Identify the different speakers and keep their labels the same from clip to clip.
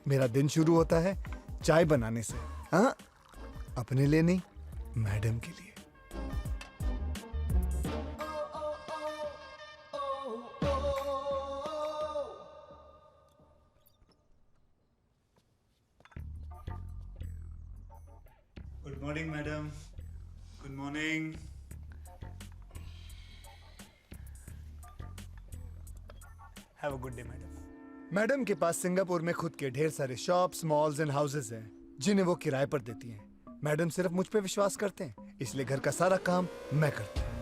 Speaker 1: मेरा दिन शुरू होता है चाय बनाने से। हाँ, अपने लिए नहीं, मैडम के लिए। Good morning madam. Good morning. Have a good day madam. Madam के पास सिंगापुर में खुद के ढेर सारे शॉप्स, मॉल्स एंड हाउसेस हैं जिन्हें वो किराए पर देती हैं। मैडम सिर्फ मुझ पे विश्वास करते हैं, इसलिए घर का सारा काम मैं करता हूँ।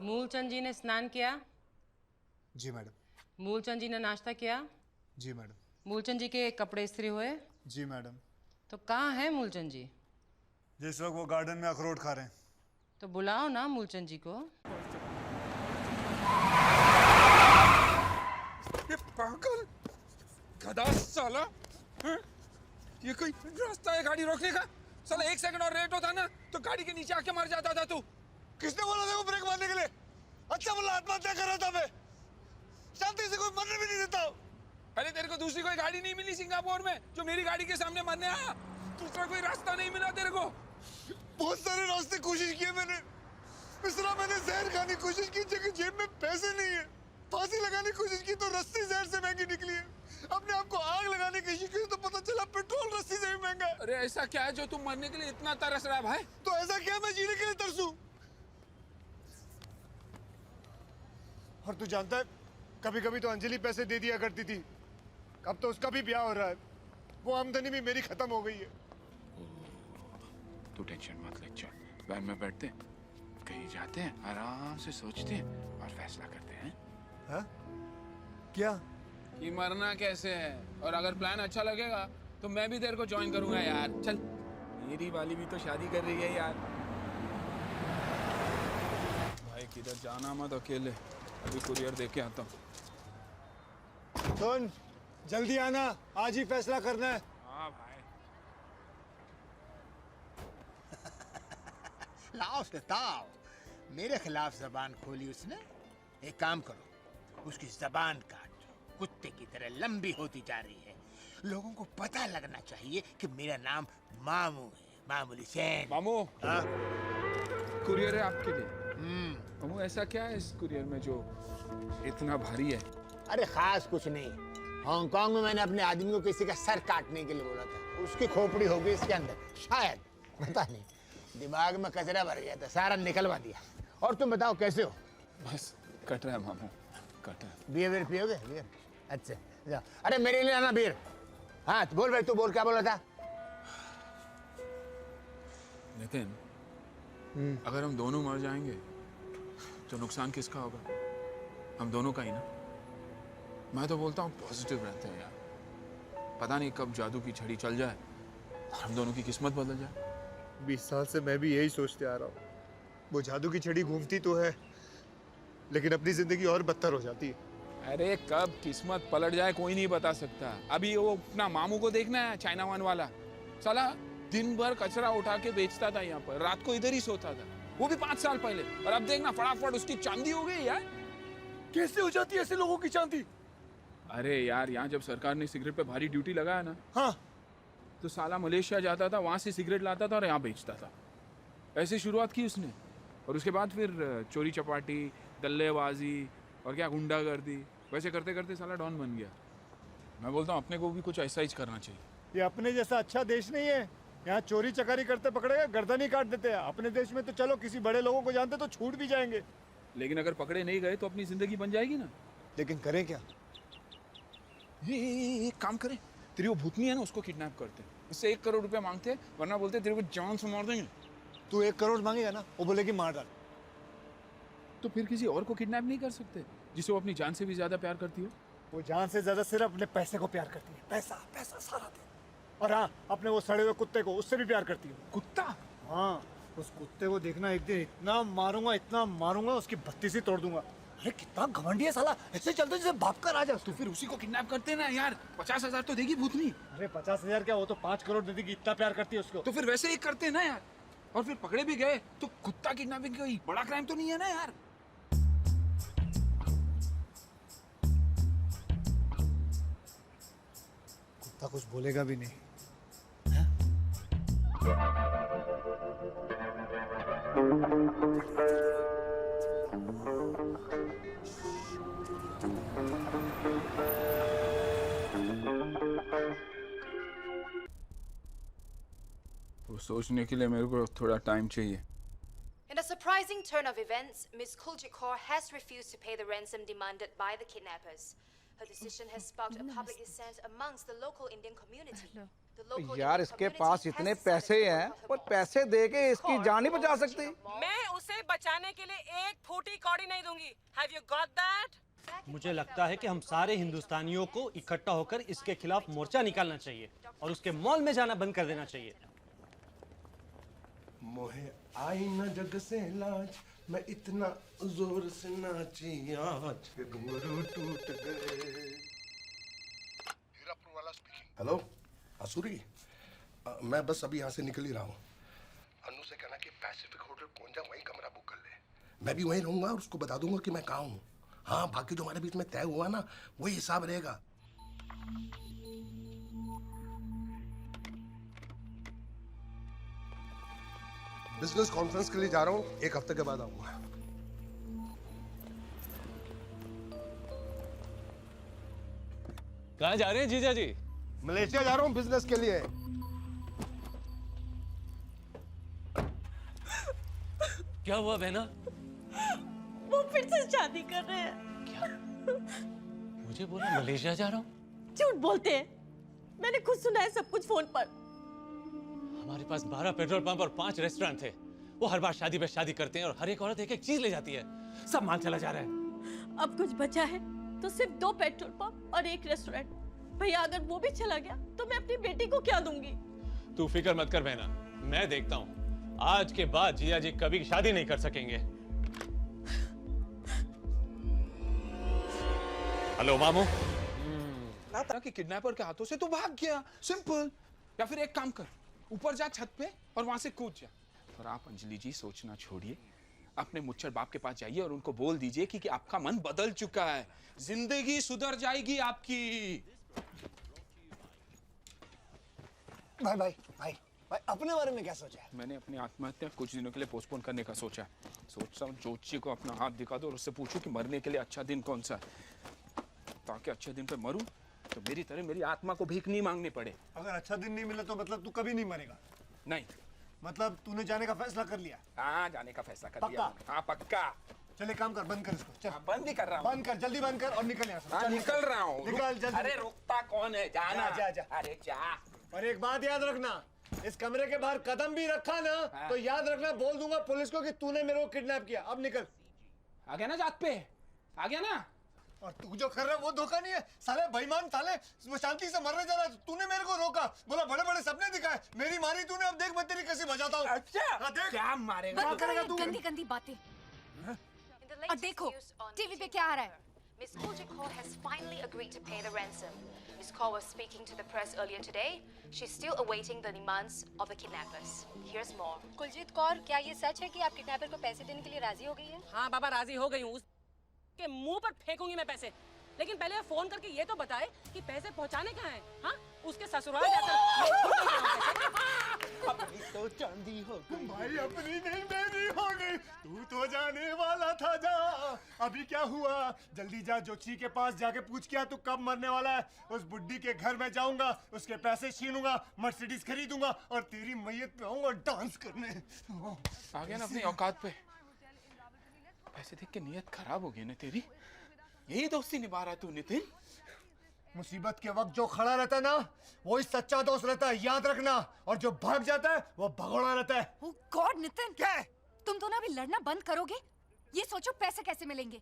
Speaker 2: मूलचंद जी ने स्नान किया?
Speaker 1: जी मैडम।
Speaker 2: मूलचंद जी ने नाश्ता किया?
Speaker 1: जी मैडम।
Speaker 2: मूलचंद जी के कपड़े इस्त्री हुए?
Speaker 1: जी मैडम।
Speaker 2: तो कहाँ है मूलचंद जी?
Speaker 1: जिस वक्त वो गार्डन में अखरोट खा रहे हैं।
Speaker 2: तो बुलाओ ना मूलचंद जी को।
Speaker 3: ये पागल गधा साला, हैं? ये कोई रास्ता है गाड़ी रोकने का? साला 1 सेकंड और लेट होता ना तो गाड़ी के नीचे आके मर जाता था तू।
Speaker 1: किसने बोला था वो ब्रेक मारने के लिए? अच्छा बोला, आत्महत्या कर रहा था मैं। शांति से कोई मरने भी नहीं देता।
Speaker 3: अरे तेरे को दूसरी कोई गाड़ी नहीं मिली सिंगापुर में जो मेरी गाड़ी के सामने मरने आया? दूसरा कोई रास्ता नहीं मिला तेरे को?
Speaker 1: बहुत सारे रास्ते कोशिश किए मैंने। मिश्रा, मैंने जहर खाने की कोशिश की, जगह जेब में पैसे नहीं है। फांसी लगाने की कोशिश की तो रस्सी जहर से महंगी निकली है। अपने आप को आग लगाने की कोशिश की तो पता चला पेट्रोल रस्सी से भी महंगा है।
Speaker 3: अरे ऐसा क्या है जो तुम मरने के लिए इतना तरस रहा है भाई?
Speaker 1: तो ऐसा क्या मैं जीने के लिए तरसूं? और तू जानता है, कभी कभी तो अंजलि पैसे दे दिया करती थी। अब तो उसका भी ब्याह हो रहा है। वो आमदनी भी मेरी खत्म हो गई है।
Speaker 3: तू टेंशन मत ले, चल वैन में बैठते हैं, कहीं जाते हैं, आराम से सोचते हैं और फैसला करते हैं।
Speaker 1: हाँ? क्या?
Speaker 3: कि मरना कैसे है, और अगर प्लान अच्छा लगेगा तो मैं भी तेरे को ज्वाइन करूंगा यार। चल, मेरी वाली भी तो शादी कर रही है यार। भाई किधर जाना मत अकेले, अभी कुरियर देके आता हूँ।
Speaker 1: सुन, जल्दी आना, आज ही फैसला करना है।
Speaker 3: हाँ भाई।
Speaker 4: लाओ बताओ, मेरे खिलाफ जबान खोली उसने। एक काम करो, उसकी जबान काटो, कुत्ते की तरह लंबी होती जा रही है। लोगों को पता लगना चाहिए कि मेरा नाम मामू है, मामूली सैन।
Speaker 3: मामू, कुरियर है आपके लिए। मामू, ऐसा क्या है इस कुरियर में जो इतना भारी है?
Speaker 4: अरे खास कुछ नहीं। हांगकांग में मैंने अपने आदमी को किसी का सर काटने के लिए बोला था, उसकी खोपड़ी होगी इसके अंदर शायद, पता नहीं। दिमाग में कचरा भर गया था, सारा निकलवा दिया। और तुम बताओ कैसे हो?
Speaker 3: बस कट रहा है मामू, कट रहा है।
Speaker 4: बियर पियोगे? बियर? अच्छा जाओ। अरे मेरे लिए आना बियर। हाँ बोल भाई, तू बोल, क्या बोला था?
Speaker 3: नितिन, अगर हम दोनों मर जाएंगे तो नुकसान किसका होगा? हम दोनों का ही ना। मैं तो बोलता हूँ पॉजिटिव रहते हैं यार। पता नहीं कब जादू की छड़ी चल जाए और हम दोनों की किस्मत बदल जाए।
Speaker 1: 20 साल से मैं भी यही सोचते आ रहा हूँ। वो जादू की छड़ी घूमती तो है, लेकिन अपनी जिंदगी और बदतर हो जाती है।
Speaker 3: अरे कब किस्मत पलट जाए कोई नहीं बता सकता। अभी वो अपना मामू को देखना है, चाइना वन वाला साला दिन भर कचरा उठा के बेचता था यहाँ पर, रात को इधर ही सोता था, वो भी 5 साल पहले। और अब देखना फटाफट उसकी चांदी हो गई यार।
Speaker 1: कैसे हो जाती है ऐसे लोगों की चांदी?
Speaker 3: अरे यार, यहाँ जब सरकार ने सिगरेट पे भारी ड्यूटी लगाया ना,
Speaker 1: हाँ,
Speaker 3: तो साला मलेशिया जाता था, वहां से सिगरेट लाता था और यहाँ बेचता था। ऐसे शुरुआत की उसने, और उसके बाद फिर चोरी चपाटी, दल्लेबाजी और क्या गुंडागर्दी, वैसे करते करते साला डॉन बन गया। मैं बोलता हूँ अपने को भी कुछ ऐसा ही करना चाहिए।
Speaker 1: ये अपने जैसा अच्छा देश नहीं है। यहाँ चोरी चकारी करते पकड़ेगा गर्दन ही काट देते हैं। अपने देश में तो चलो किसी बड़े लोगों को जानते तो छूट भी जाएंगे,
Speaker 3: लेकिन अगर पकड़े नहीं गए तो अपनी जिंदगी बन जाएगी ना।
Speaker 1: लेकिन करें क्या?
Speaker 3: एक काम करें, तेरी वो भूतनी है ना, उसको किडनैप करते हैं, उससे 1 करोड़ रुपया मांगते हैं, वरना बोलते हैं तेरे को जान से मार देंगे।
Speaker 1: तू 1 करोड़ मांगेगा ना, वो बोलेगी मार डाल।
Speaker 3: तो फिर किसी और को किडनैप नहीं कर सकते जिसे वो अपनी जान से भी ज्यादा प्यार करती हो?
Speaker 1: वो जान से ज्यादा सिर्फ अपने पैसे को प्यार करती है, पैसा पैसा सारा दिन। और हाँ, अपने वो सड़े हुए कुत्ते को, उससे भी प्यार करती है।
Speaker 3: कुत्ता?
Speaker 1: हाँ, उस कुत्ते को देखना, एक दिन इतना मारूंगा उसकी बत्ती से तोड़ दूंगा। अरे कितना घमंडी है साला, ऐसे चलते जैसे बाप का राजा।
Speaker 3: तो फिर उसी को किडनैप करते हैं ना यार, 50,000 तो देगी भूतनी।
Speaker 1: अरे 50,000 क्या, वो तो 5 करोड़ दे देगी, इतना प्यार करती है उसको।
Speaker 3: तो फिर वैसे ही करते हैं ना यार, और फिर पकड़े भी गए तो कुत्ता किडनैपिंग कोई बड़ा क्राइम तो नहीं है ना यार।
Speaker 1: कुत्ता कुछ बोलेगा भी नहीं।
Speaker 3: वो सोचने के लिए मेरे को थोड़ा टाइम चाहिए।
Speaker 5: In a surprising turn of events, Ms. Kulchikor has refused to pay the ransom demanded by the kidnappers. Her decision has sparked a public dissent amongst the local Indian community. The local
Speaker 6: यार
Speaker 5: Indian
Speaker 6: इसके
Speaker 5: community
Speaker 6: pass
Speaker 5: has
Speaker 6: इतने
Speaker 5: decided
Speaker 6: पैसे
Speaker 5: to
Speaker 6: हैं
Speaker 5: boycott
Speaker 6: और
Speaker 5: her
Speaker 6: पैसे दे के इसकी
Speaker 5: mall.
Speaker 6: जान नहीं बचा
Speaker 5: Kor
Speaker 6: सकती।
Speaker 5: Kulchikor Mall.
Speaker 2: मैं उसे बचाने के लिए एक फूटी कौड़ी नहीं दूंगी। Have you got that?
Speaker 7: मुझे लगता है कि हम सारे हिंदुस्तानियों को इकट्ठा होकर इसके खिलाफ मोर्चा निकालना चाहिए और उसके मॉल में जाना बंद कर देना चाहिए।
Speaker 8: मोहे आई न जग से लाज, मैं इतना जोर से नाची आज कि घुंघरू टूट गए। हीरापुर वाला स्पीकिंग। हेलो आसुरी, मैं बस अभी यहाँ से निकल ही रहा हूँ। अनु से कहना कि पैसिफिक होटल पहुँच जा, वहीं कमरा बुक कर ले। मैं भी वहीं रहूंगा और उसको बता दूंगा कि मैं कहाँ हूँ। हाँ, बाकी जो हमारे बीच में तय हुआ ना, वही हिसाब रहेगा। बिजनेस कॉन्फ्रेंस के लिए जा रहा हूँ, 1 हफ्ते के बाद आऊंगा।
Speaker 9: कहाँ जा रहे हैं जीजा जी?
Speaker 8: मलेशिया जा रहा हूँ बिजनेस के लिए।
Speaker 9: क्या हुआ बहना?
Speaker 10: वो फिर से शादी कर रहे हैं।
Speaker 9: क्या? मुझे बोला मलेशिया जा रहा हूँ।
Speaker 10: झूठ बोलते हैं, मैंने खुद सुना है सब कुछ फोन पर।
Speaker 9: हमारे पास 12 पेट्रोल पंप और 5 रेस्टोरेंट थे। वो हर बार शादी पे शादी करते हैं और हर एक औरत एक एक चीज ले जाती है। सब माल चला जा रहा है।
Speaker 10: अब कुछ बचा है तो सिर्फ 2 पेट्रोल पंप और 1 रेस्टोरेंट। भैया अगर वो भी चला गया तो मैं अपनी बेटी को क्या दूंगी?
Speaker 9: तू फिक्र मत कर बहना, मैं देखता हूँ। आज के बाद जिया जी कभी शादी नहीं कर सकेंगे। हेलो मामू।
Speaker 3: कि किडनैपर के हाथों से तो भाग गया, सिंपल। या फिर एक काम कर, ऊपर जा छत पे और वहां से कूद जा। और आप अंजलि जी सोचना छोड़िए, अपने मुच्छर बाप के पास जाइए और उनको बोल दीजिए कि आपका मन बदल चुका है, जिंदगी सुधर जाएगी आपकी।
Speaker 1: भाई भाई भाई भाई, अपने बारे में क्या सोचा है?
Speaker 3: मैंने अपनी आत्महत्या कुछ दिनों के लिए पोस्टपोन करने का सोचा है। सोचता हूँ ज्योतिषी को अपना हाथ दिखा दो और उससे पूछूं कि मरने के लिए अच्छा दिन कौन सा है, ताकि अच्छे दिन पे मरूं तो मेरी तरह मेरी आत्मा को भीख नहीं मांगनी पड़े।
Speaker 1: अगर अच्छा दिन नहीं मिला तो मतलब तू कभी नहीं मरेगा?
Speaker 3: नहीं।
Speaker 1: मतलब तूने जाने का फैसला कर लिया?
Speaker 3: हाँ, जाने का फैसला कर लिया। हाँ पक्का।
Speaker 1: चले काम कर, बंद कर इसको। चल
Speaker 3: बंद ही कर रहा हूँ।
Speaker 1: बंद कर, जल्दी बंद कर और निकल यहाँ से।
Speaker 3: हाँ, निकल रहा हूँ।
Speaker 1: निकल जल्दी।
Speaker 3: अरे रुकता कौन है, जाना।
Speaker 1: जा, जा।
Speaker 3: अरे जा।
Speaker 1: और एक बात याद रखना, इस कमरे के बाहर कदम भी रखा ना तो याद रखना, बोल दूंगा पुलिस को कि तूने मेरे को किडनैप किया। अब निकल।
Speaker 3: आ गया ना जात पे, आ गया ना।
Speaker 1: और तू जो कर रहा है वो धोखा नहीं है साले, बेईमान साले। वो शांति से मरने जा रहा है, तूने मेरे को रोका, बोला बड़े बड़े सपने दिखाए, मेरी मारी तूने। अब देख मैं तेरी कैसी बजाता हूँ।
Speaker 3: अच्छा
Speaker 1: देख
Speaker 3: क्या मारेगा,
Speaker 5: बंद
Speaker 3: करेगा
Speaker 5: करो
Speaker 3: तू।
Speaker 5: ये गंदी गंदी बातें। और देखो टीवी पे क्या आ रहा है। Ms. Kulchikor has finally agreed to pay the ransom. Ms. Kaur was speaking to the press earlier today. She's still awaiting the demands of the kidnappers. Here's more.
Speaker 11: Kuljeet Kaur, क्या ये सच है कि आप किडनैपर को पैसे देने के लिए राजी हो गई हैं?
Speaker 2: हाँ बाबा, राजी हो गई हूँ। उसके मुंह पर फेंकूंगी मैं पैसे, लेकिन पहले फोन करके ये तो बताए कि पैसे पहुंचाने कहाँ हैं। हाँ, उसके ससुराल जाकर।
Speaker 8: अपनी तो चांदी हो गई।
Speaker 1: भाई अपनी नहीं मेरी हो गई, तू तो जाने वाला था। जा अभी क्या हुआ, जल्दी जा ज्योतिषी के पास जाके पूछ क्या तू कब मरने वाला है। उस बुड्ढी के घर में जाऊंगा, उसके पैसे छीनूंगा, मर्सिडीज खरीदूंगा और तेरी मैयत पे आऊंगा डांस करने।
Speaker 3: आ गया ना अपनी औकात पे। पैसे देख के नीयत खराब हो गई ना तेरी। यही दोस्ती निभा रहा तू नितिन।
Speaker 1: मुसीबत के वक्त जो खड़ा रहता है ना वही सच्चा दोस्त रहता है, याद रखना। और जो भाग जाता है वो भगोड़ा रहता है।
Speaker 5: ओह गॉड नितिन,
Speaker 1: क्या
Speaker 5: तुम दोनों अभी लड़ना बंद करोगे? ये सोचो पैसे कैसे मिलेंगे।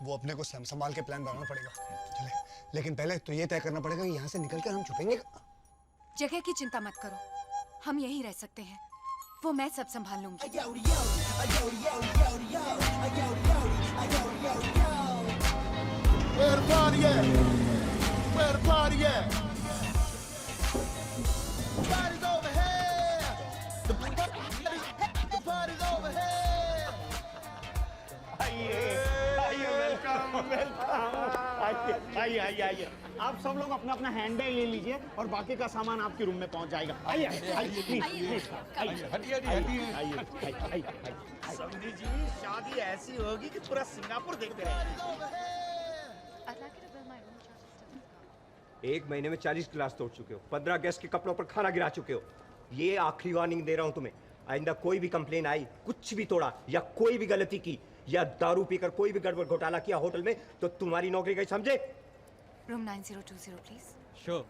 Speaker 1: वो अपने को संभाल के प्लान बनाना पड़ेगा। चले, लेकिन पहले तो ये तय करना पड़ेगा कि यहाँ से निकलकर हम छुपेंगे।
Speaker 5: जगह की चिंता मत करो, हम यहीं रह सकते हैं, वो मैं सब संभाल लूंगी।
Speaker 8: Where the party at? Where the party at? The party's over here. The party's over here.
Speaker 4: आइए वेलकम वेलकम। आइए आप सब लोग अपना अपना हैंड बैग ले लीजिए और बाकी का सामान आपके रूम में पहुंच जाएगा। आइए प्लीज आइए। समझी जी, शादी ऐसी होगी कि पूरा सिंगापुर देखते रहेंगे।
Speaker 6: एक महीने में 40 गिलास तोड़ चुके हो, 15 गेस्ट के कपड़ों पर खाना गिरा चुके हो। ये आखिरी वार्निंग दे रहा हूं तुम्हें, आइंदा कोई भी कंप्लेन आई, कुछ भी तोड़ा या कोई भी गलती की या दारू पीकर कोई भी गड़बड़ घोटाला किया होटल में तो तुम्हारी नौकरी गई, समझे?
Speaker 5: Room 9020 please.
Speaker 7: Sure.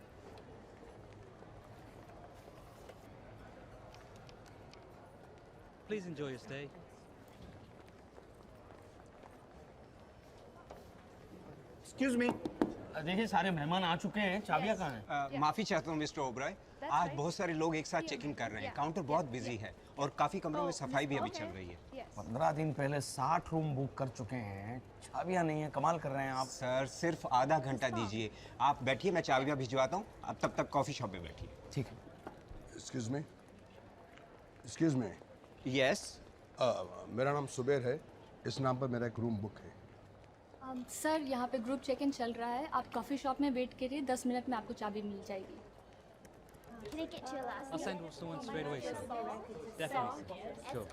Speaker 7: Please enjoy your stay.
Speaker 4: Excuse me, देखिए सारे मेहमान आ चुके हैं, चाबियां कहाँ हैं?
Speaker 6: माफी चाहता हूँ मिस्टर ओबराय, आज बहुत सारे लोग एक साथ चेक इन कर रहे हैं, काउंटर बहुत बिजी है और काफी कमरों में सफाई भी अभी चल रही है।
Speaker 12: 15 दिन पहले 60 रूम बुक कर चुके हैं, चाबियां नहीं है, कमाल कर रहे हैं आप।
Speaker 6: सर सिर्फ आधा घंटा दीजिए, आप बैठिए, मैं चाबियां भिजवाता हूँ, आप तब तक कॉफी शॉप में बैठिए।
Speaker 12: ठीक है।
Speaker 8: Excuse me.
Speaker 6: यस।
Speaker 8: मेरा नाम सुबेर है, इस नाम पर मेरा एक रूम बुक है।
Speaker 11: सर यहाँ पे ग्रुप चेक इन चल रहा है, आप कॉफ़ी शॉप में वेट करिए, 10 मिनट में आपको चाबी मिल जाएगी।
Speaker 7: I'll send someone straight away, sir. Definitely. Sure.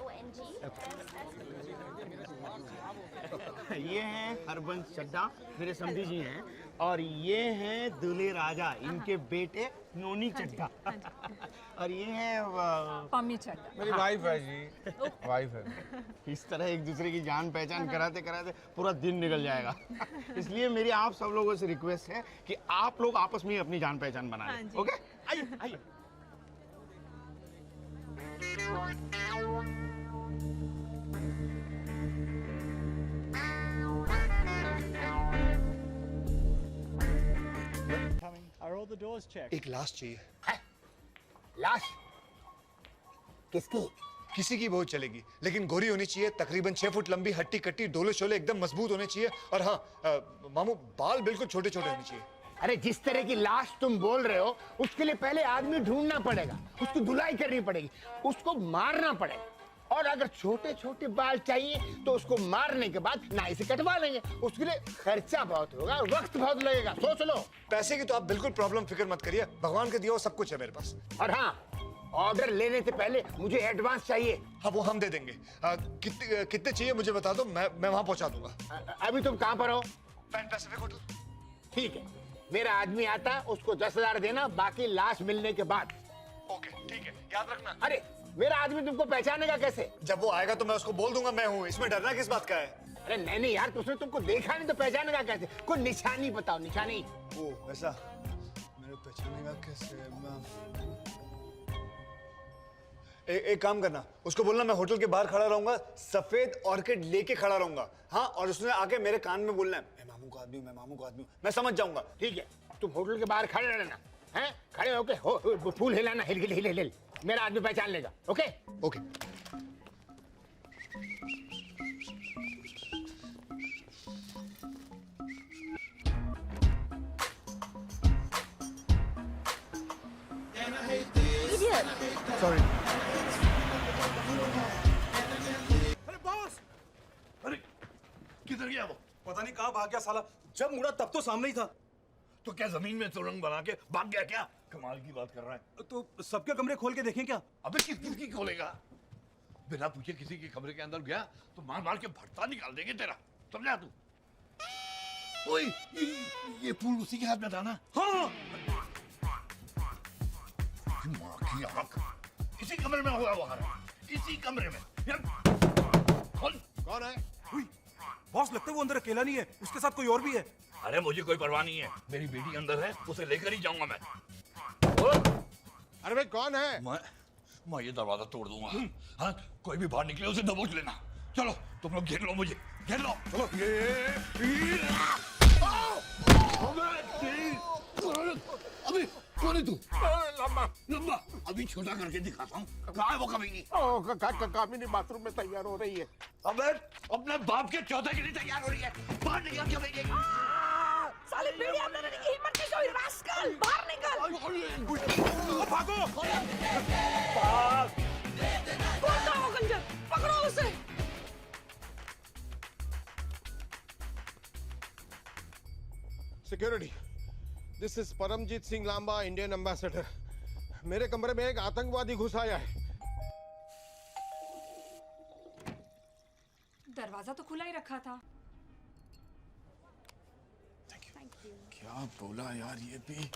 Speaker 4: ये हैं हरबंस चड्ढा, मेरे समधी जी हैं, और ये हैं दूल्हे राजा, इनके बेटे नोनी चड्ढा। और ये हैं
Speaker 10: पम्मी चड्ढा।
Speaker 3: मेरी वाइफ है जी, वाइफ है।
Speaker 4: इस तरह एक दूसरे की जान पहचान कराते कराते पूरा दिन निकल जाएगा। इसलिए मेरी आप सब लोगों से रिक्वेस्ट है कि आप लोग आपस में अपनी जान पहचान बना लें। ओके, आइए।
Speaker 1: एक लाश चाहिए।
Speaker 4: लाश? किसकी?
Speaker 1: किसी की बहुत चलेगी, लेकिन गोरी होनी चाहिए, तकरीबन 6 फुट लंबी, हट्टी कट्टी, डोले शोले एकदम मजबूत होने चाहिए। और हाँ मामू, बाल बिल्कुल छोटे छोटे होने चाहिए।
Speaker 4: अरे जिस तरह की लाश तुम बोल रहे हो उसके लिए पहले आदमी ढूंढना पड़ेगा, उसकी धुलाई करनी पड़ेगी, उसको मारना पड़ेगा। और अगर छोटे छोटे बाल चाहिए तो उसको मारने के बाद नाई से कटवा लेंगे, उसके लिए खर्चा बहुत होगा, वक्त बहुत लगेगा, सोच लो।
Speaker 1: पैसे की तो आप बिल्कुल प्रॉब्लम फिक्र मत करिए, भगवान के दिया हुआ सब कुछ है मेरे पास।
Speaker 4: और हाँ, ऑर्डर लेने से पहले मुझे एडवांस चाहिए।
Speaker 1: हाँ वो हम दे देंगे। कितने चाहिए मुझे बता दो, मैं वहां पहुंचा दूंगा।
Speaker 4: अभी तुम कहाँ पर हो?
Speaker 1: Pan Pacific hotel.
Speaker 4: ठीक है, मेरा आदमी आता, उसको 10,000 देना, बाकी लाश मिलने के बाद।
Speaker 1: ओके ठीक है, याद रखना।
Speaker 4: अरे मेरा आदमी तुमको पहचानेगा कैसे?
Speaker 1: जब वो आएगा तो मैं उसको बोल दूंगा मैं हूँ, इसमें डरना किस बात का है?
Speaker 4: अरे नहीं यार, उसने तुमको देखा नहीं तो पहचानेगा कैसे? कोई निशानी बताओ, निशानी।
Speaker 1: ओ ऐसा, मेरे पहचानेगा कैसे? एक काम करना, उसको बोलना मैं होटल के बाहर खड़ा रहूंगा, सफेद ऑर्किड लेके खड़ा रहूंगा। हाँ, और उसने आके मेरे कान में बोलना है, मैं मामू का आदमी हूँ, मैं मामू का आदमी हूँ। मैं समझ जाऊंगा।
Speaker 4: ठीक है, तुम होटल के बाहर खड़े रहना, हैं? खड़े होके फूल हिलाना, हिल, मेरा आदमी पहचान लेगा। Okay
Speaker 1: okay. सॉरी।
Speaker 8: अरे बॉस, अरे किधर गया वो?
Speaker 12: पता नहीं कहाँ भाग गया साला, जब मुड़ा तब तो सामने ही था।
Speaker 8: तो क्या जमीन में सुरंग बना के भाग गया क्या? कमाल की बात कर रहा है।
Speaker 12: तो सबके कमरे खोल के देखें क्या?
Speaker 8: अबे किसकी खोलेगा? बिना पूछे किसी के कमरे के अंदर गया तो मार मार के भरता निकाल देंगे तेरा, समझा तू? ओए, ये फूल उसी के हाथ में था ना?
Speaker 12: हाँ।
Speaker 8: माँ की आँख, इसी कमरे में होगा वो, इसी कमरे में। यार, खोल।
Speaker 1: कौन है?
Speaker 12: बॉस लगता है वो अंदर अकेला नहीं है, उसके साथ कोई और भी है।
Speaker 13: अरे मुझे कोई परवाह नहीं है, मेरी बेटी अंदर है, उसे लेकर ही जाऊंगा मैं।
Speaker 1: अरे भाई कौन है?
Speaker 13: मैं ये दरवाजा तोड़ दूंगा। हाँ, कोई भी बाहर निकले उसे दबोच लेना। चलो तुम लोग घेर लो मुझे, घेर लो। चलो अभी कौन है तू? लंबा लंबा, अभी छोटा करके दिखाता हूँ। कहाँ है वो कमीनी?
Speaker 1: कामिनी बाथरूम में तैयार हो रही है।
Speaker 13: अबे अपने बाप के चौथे के लिए तैयार हो रही है, बाहर निकल के भेजेगी।
Speaker 10: साले बेड़ी अंदर रहने की हिम्मत कैसे हुई? रास्कल, बाहर निकल।
Speaker 12: भागो!
Speaker 10: कौन था वो गंजर? पकड़ो उसे।
Speaker 1: Security, this is Paramjit Singh Lamba, Indian ambassador. मेरे कमरे में एक आतंकवादी घुस आया है।
Speaker 11: दरवाजा तो खुला ही रखा था।
Speaker 3: क्या बोला यार ये भी।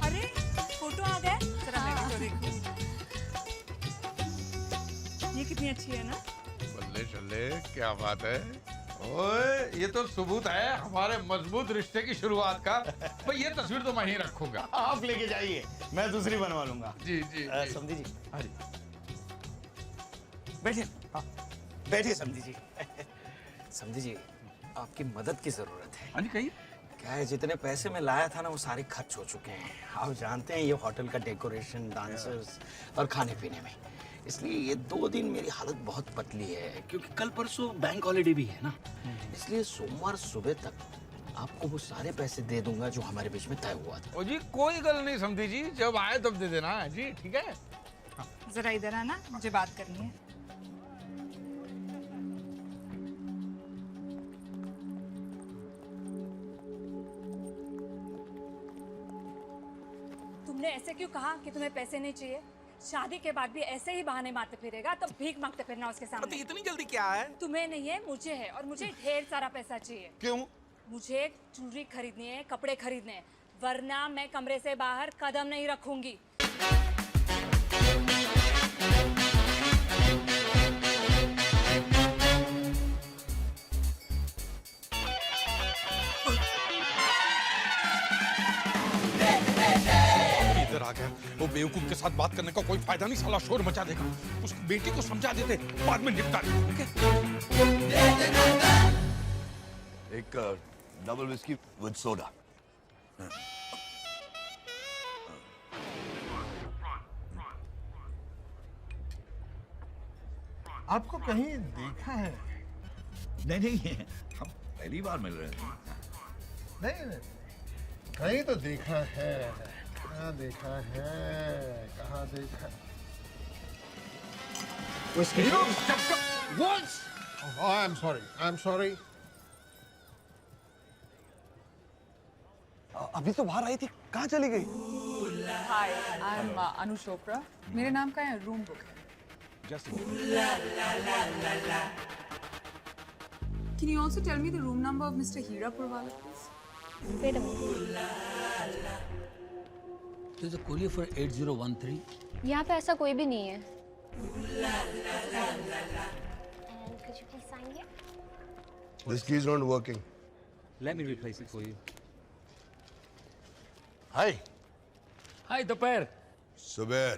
Speaker 11: अरे फोटो आ गए। जरा मैं भी तो देखूं। ये कितनी अच्छी है ना?
Speaker 14: बल्ले चले, क्या बात है। ओए ये तो सबूत है हमारे मजबूत रिश्ते की शुरुआत का। भाई ये तस्वीर तो मैं ही रखूंगा।
Speaker 12: आप लेके जाइए, मैं दूसरी बनवा लूंगा।
Speaker 14: जी जी, जी।
Speaker 12: समझी जी। हाँ जी, बैठिए। हाँ बैठिए समझी जी। समझी जी, आपकी मदद की जरूरत है।
Speaker 14: हाँ जी कहिए।
Speaker 12: क्या है, जितने पैसे मैं लाया था ना वो सारे खर्च हो चुके हैं। आप जानते हैं ये होटल का डेकोरेशन, डांसर्स और खाने पीने में, इसलिए ये 2 दिन मेरी हालत बहुत पतली है, क्योंकि कल परसों बैंक हॉलीडे भी है ना। इसलिए सोमवार सुबह तक आपको वो सारे पैसे दे दूंगा जो हमारे बीच में तय हुआ था।
Speaker 14: ओ जी कोई गल नहीं समझी जी, जब आए तब दे देना जी, ठीक है।
Speaker 11: जरा इधर आना, मुझे बात करनी है। तुमने ऐसे क्यों कहा कि तुम्हें पैसे नहीं चाहिए? शादी के बाद भी ऐसे ही बहाने मारते फिरेगा तो भीख मांगते फिरना उसके सामने।
Speaker 12: तो इतनी जल्दी क्या है?
Speaker 11: तुम्हें नहीं है, मुझे है, और मुझे ढेर सारा पैसा चाहिए।
Speaker 12: क्यों?
Speaker 11: मुझे ज्वेलरी खरीदनी है, कपड़े खरीदने हैं, वरना मैं कमरे से बाहर कदम नहीं रखूंगी।
Speaker 14: इधर आ गया। वो बेवकूफ के साथ बात करने का कोई फायदा नहीं, साला शोर मचा देगा। उसकी बेटी को समझा देते, बाद में निपटा लेते।
Speaker 13: एक डबल विस्की विद सोडा।
Speaker 1: आपको कहीं देखा है?
Speaker 13: नहीं हम पहली बार मिल रहे हैं।
Speaker 1: नहीं, कहीं तो देखा है। कहाँ देखा है? कहाँ देखा? Oh, I'm sorry. I'm sorry.
Speaker 12: अभी तो बाहर आई थी, कहाँ चली गई?
Speaker 15: हाय, आई एम अनु चोपड़ा। मेरे नाम का रूम बुक है। Can you also tell me the room number of Mr. Hira Purwala, please?
Speaker 11: Wait a minute.
Speaker 16: There's a courier for 8013.
Speaker 11: यहाँ पे ऐसा कोई भी नहीं है।
Speaker 5: And could you please sign here?
Speaker 8: This key is not working.
Speaker 16: Let me replace it for you.
Speaker 8: Hi.
Speaker 16: Hi, दोपहर।
Speaker 8: सुबेर।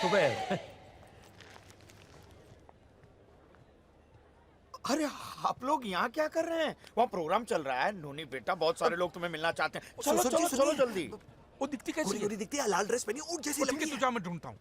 Speaker 16: दोपहर।
Speaker 12: अरे आप लोग यहाँ क्या कर रहे हैं? वहाँ प्रोग्राम चल रहा है। नोनी बेटा, बहुत सारे लोग तुम्हें मिलना चाहते हैं। चलो चलो चलो जल्दी।
Speaker 14: वो दिखती कैसी है?
Speaker 12: दिखती है, लाल ड्रेस पहनी, ऊँट जैसी लंबी है।
Speaker 14: तू जा, मैं ढूंढता हूँ।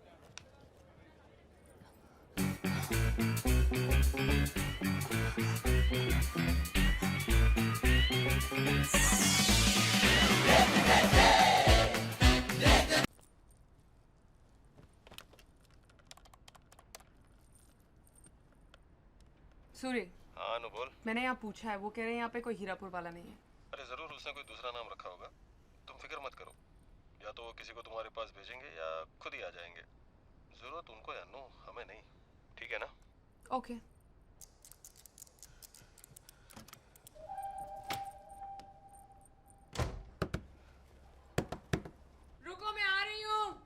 Speaker 15: सूर्य,
Speaker 17: हाँ अनु बोल।
Speaker 15: मैंने यहाँ पूछा है, वो कह रहे हैं यहाँ पे कोई हीरापुर वाला नहीं है।
Speaker 17: अरे जरूर उसने कोई दूसरा नाम रखा होगा, तुम फिक्र मत करो। या तो वो किसी को तुम्हारे पास भेजेंगे या खुद ही आ जाएंगे। जरूरत उनको है अनु, हमें नहीं। ठीक है ना?
Speaker 15: ओके।
Speaker 10: रुको, मैं आ रही हूँ।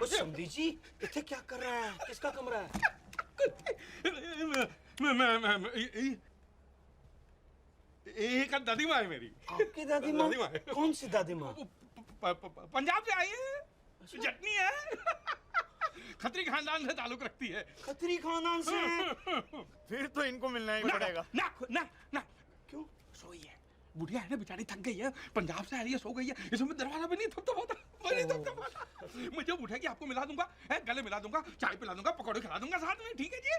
Speaker 12: समधी जी, इथे क्या कर रहा है? किसका कमरा है?
Speaker 14: एक दादी माँ है मेरी।
Speaker 12: आपकी दादी माँ? कौन सी दादी माँ?
Speaker 14: पंजाब से आई है, जटनी है। खत्री खानदान से ताल्लुक रखती है।
Speaker 12: खत्री खानदान से?
Speaker 14: फिर तो इनको मिलना ही पड़ेगा। ना ना ना, क्यों? सोई है, बुढ़िया है ना बेचारी, थक गई है, पंजाब से आ रही है, सो गई है, इसमें दरवाजा भी नहीं थपथपाता, मैं जब उठेगी आपको मिला दूंगा, गले मिला दूंगा, चाय पिला दूंगा, पकौड़े खिला दूंगा साथ में। ठीक है जी?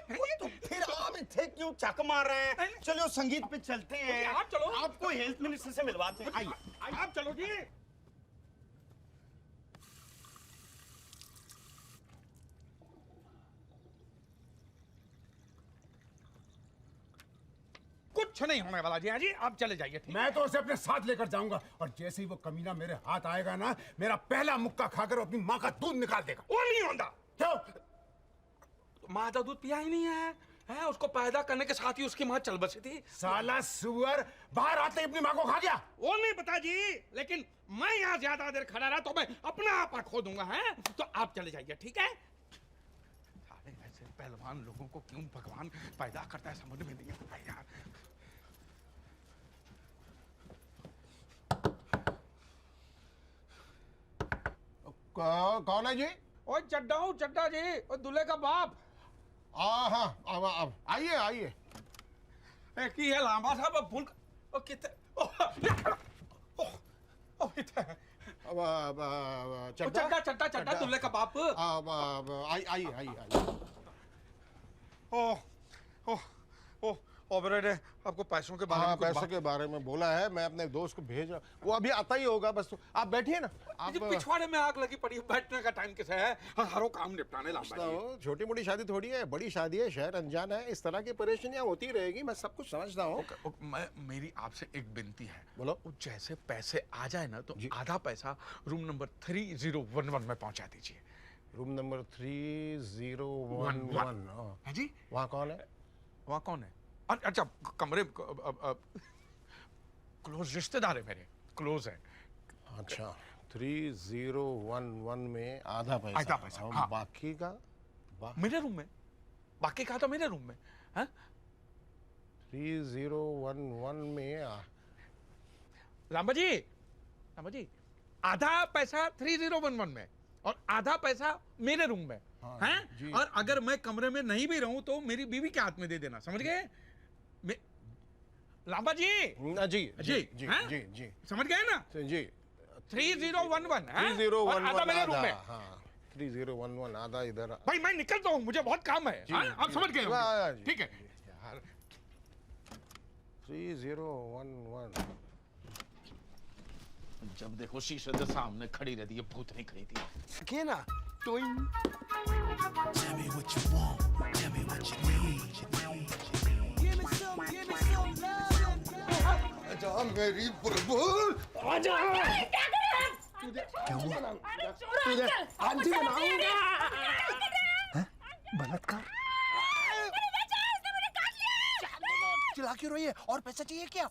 Speaker 12: तो फिर आप इथे क्यों चक मार रहे हैं? चलो संगीत पे चलते हैं।
Speaker 14: आप चलो,
Speaker 12: आपको हेल्थ मिनिस्टर से मिलवाते हैं। आइए
Speaker 14: आप चलो जी। कुछ नहीं होने वाला जी, आप चले जाइए।
Speaker 18: मैं तो उसे अपने साथ लेकर जाऊंगा, और जैसे ही वो कमीना मेरे हाथ आएगा ना, मेरा पहला मुक्का खाकर अपनी माँ का दूध निकाल देगा।
Speaker 14: वो नहीं होता।
Speaker 18: क्यों?
Speaker 14: माँ का दूध पिया ही नहीं है, उसको पैदा करने के साथ ही उसकी माँ चल बसी थी।
Speaker 18: साला सुअर बाहर आते ही अपनी माँ को खा गया।
Speaker 14: वो नहीं पता जी, लेकिन मैं यहाँ ज्यादा देर खड़ा रहा तो मैं अपना आपा खो दूंगा। है तो आप चले जाइए, ठीक है? सारे ऐसे पहलवान लोगों को क्यों भगवान पैदा करता है समझ में नहीं आता यार।
Speaker 18: कौन है जी?
Speaker 14: ओए चड्डा जी, और दूल्हे का बाप।
Speaker 18: हाँ, अब आइए आइए।
Speaker 14: की है लांबा साहब फूल चड्डा दूल्हे का बाप।
Speaker 18: आइए।
Speaker 14: ऑपरेटर आपको पैसों के बारे में
Speaker 18: पैसों के बारे में बोला है, मैं अपने दोस्त को भेज रहा, वो अभी आता ही होगा। बस आप बैठिए ना। आप
Speaker 14: पिछवाड़े में आग लगी पड़ी है, बैठने का टाइम कैसे है? हरों काम निपटाने लाऊंगा।
Speaker 18: छोटी मोटी शादी थोड़ी है, बड़ी शादी है, शहर अनजान है, इस तरह की परेशानियां होती रहेगी, मैं सब कुछ समझता हूँ।
Speaker 14: मेरी आपसे एक विनती है।
Speaker 18: बोलो।
Speaker 14: जैसे पैसे आ जाए ना तो आधा पैसा रूम नंबर 3011 में पहुंचा दीजिए।
Speaker 18: रूम नंबर 3011
Speaker 14: है जी?
Speaker 18: वहाँ कौन है?
Speaker 14: वहाँ कौन है? अच्छा, कमरे क्लोज रिश्तेदार है मेरे, क्लोज है।
Speaker 18: अच्छा, 3011 में आधा पैसा।
Speaker 14: हाँ।
Speaker 18: बाकी का
Speaker 14: मेरे रूम में, बाकी का तो मेरे रूम में।
Speaker 18: 3011 में
Speaker 14: लांबा जी, आधा पैसा 3011 में और आधा पैसा मेरे रूम में। हैं? और अगर मैं कमरे में नहीं भी रहूं तो मेरी बीवी के हाथ में दे देना, समझ गए? लांबा जी जी समझ गए ना?
Speaker 18: जी
Speaker 14: 3011
Speaker 18: 3011
Speaker 14: मेरे रूम में।
Speaker 18: 3011 आधा इधर।
Speaker 14: भाई मैं निकलता हूँ, मुझे बहुत काम है। आप समझ गए? ठीक है।
Speaker 18: 3011
Speaker 13: जब देखो शीशे के सामने खड़ी रहती है, भूत नहीं खड़ी थी।
Speaker 12: क्या ना?
Speaker 18: आजा मेरी बुलबुल, आजा। क्या हुआ? तुझे आंटी बनाऊंगा। बलात्कार? चिल्ला क्यों रही है? और पैसा चाहिए क्या?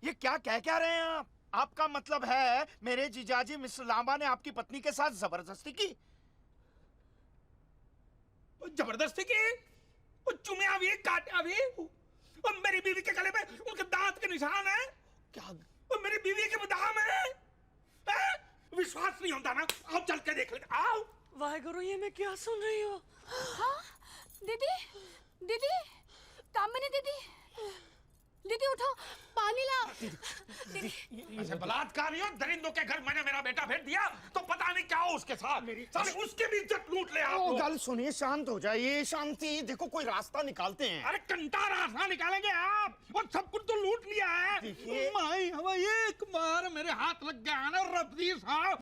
Speaker 12: ये क्या कह रहे हैं आप? आपका मतलब है मेरे जीजाजी मिस्टर लांबा ने आपकी पत्नी के साथ जबरदस्ती की?
Speaker 14: जबरदस्ती की? चुमिया भी, काटा भी, और मेरी बीवी के गले में उनके दांत के निशान है। क्या? और मेरी बीवी के बादाम है। विश्वास नहीं होता ना? आप चल के देख लेते। आओ।
Speaker 10: वाहेगुरु, ये मैं क्या सुन रही हूँ?
Speaker 11: हाँ दीदी, कामिनी दीदी उठो, पानी ला।
Speaker 14: ऐसे बलात्कारियों दरिंदों के घर मैंने मेरा बेटा भेज दिया तो पता नहीं क्या हो उसके साथ। साले उसकी भी इज्जत लूट ले आप लोग।
Speaker 12: गल सुनिए, शांत हो जाइए। शांति, देखो कोई रास्ता निकालते हैं।
Speaker 14: अरे कंटा रास्ता निकालेंगे आप, और सब कुछ तो लूट लिया है।
Speaker 12: देखिए
Speaker 14: माई हवा एक बार मेरे हाथ लग गया ना रब्बी साहब,